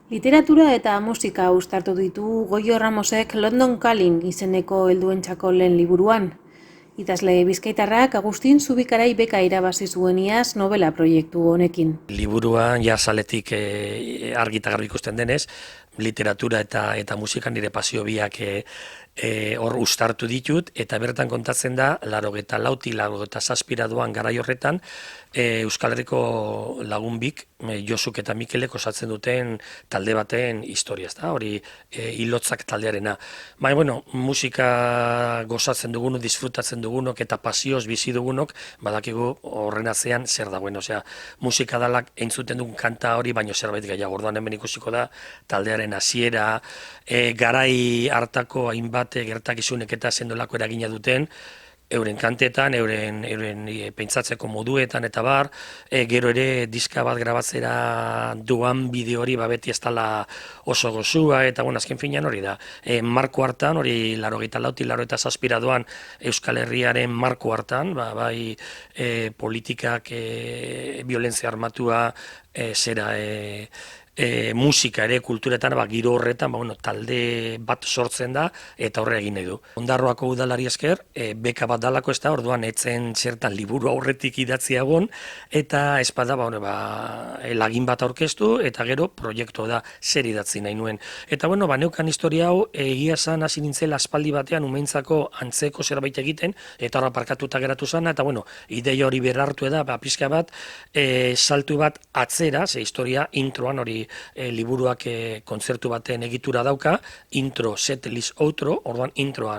Literatura eta musika uztartu ditu Goio Ramosek London Calling izeneko helduentzako lehen liburuan. Idazle bizkaitarrak Agustin Zubikarai beka irabazi zuen iaz novela proiektu honekin. Liburuan jazaletik argi eta garbi ikusten denez, literatura eta musika nire pasio biak hor uztartu ditut, eta bertan kontatzen da, 84 laurogeita zazpira doan garai horretan, Euskal Herriko lagun bik, Josuk eta Mikelek osatzen duten talde baten historia, ezta? Hori hilotzak taldearena. Baina, bueno, musika gozatzen dugunok, disfrutatzen dugunok eta pasioz bizi dugunok, badakigu horren atzean zer dagoen, osea, musika dalak entzuten dugun kanta hori, baino zerbait gehiago. Orduan hemen ikusiko da taldearen hasiera, garai hartako hainbat gertakizunek eta sendolako eragina duten, euren kantetan, euren pentsatzeko moduetan eta bar, gero ere diska bat grabatzera doan bideo hori beti ez dela oso gozua, eta bueno, azken finean hori da. Marko hartan, hori 84 laurogeita zazpira doan Euskal Herriaren marko hartan, bai politikak, violentzia armatua, zera, musika ere kulturetan, giro horretan, talde bat sortzen da eta horre egin nahi du. Ondarroako udalari esker, beka bat dalako ez da, orduan etzen zertan liburu aurretik idatzia egon, eta espada lagin bat aurkeztu, eta gero proiektu da zer idatzi nahi nuen. Eta neukan historia hau, egia zan hasi nintzela aspaldi batean umeintzako antzeko zerbait egiten, eta horra parkatuta geratu zana, eta ideia hori berartu da, pixka bat, saltu bat atzera, ze historia introan hori liburuak kontzertu baten egitura dauka, intro, set, list, outro, orduan introa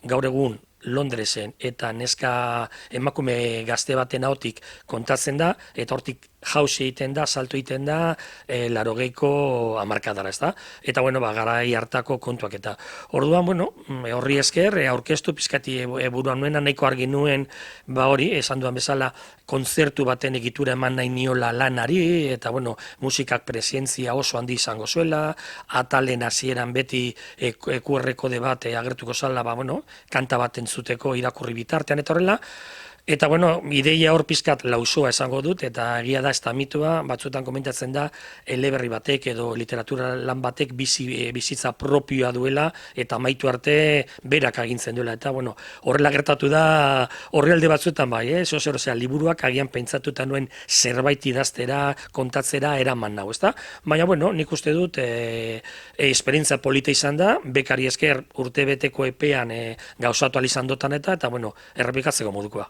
gaur egun Londresen eta neska emakume gazte baten ahotik kontatzen da, eta hortik jauzi egiten da, salto egiten da, 80ko hamarkadara, ez da? Eta, garai hartako kontuak eta. Orduan, horri esker, aurkeztu pizkati buruan nuena, nahiko argi nuen, hori, esan duan bezala, kontzertu baten egitura eman nahi niola lanari, eta, musikak presentzia oso handi izango zuela, atalen hasieran beti QR kode bat agertuko zala, kanta bat entzuteko irakurri bitartean eta horrela. Eta, ideia hor pizkat lausua esango dut, eta egia da ez da mitua, batzuetan komentatzen da, eleberri batek edo literatura lan batek bizitza propioa duela, eta amaitu arte berak agintzen duela. Eta, horrela gertatu da, horrealde batzuetan bai, liburuak agian pentsatuta nuen zerbait idaztera, kontatzera, eraman nahu, ezta? Baina, nik uste dut, esperientzia polita izan da, bekari esker urtebeteko epean gauzatu alizan dotan eta, errepikatzeko modukoa.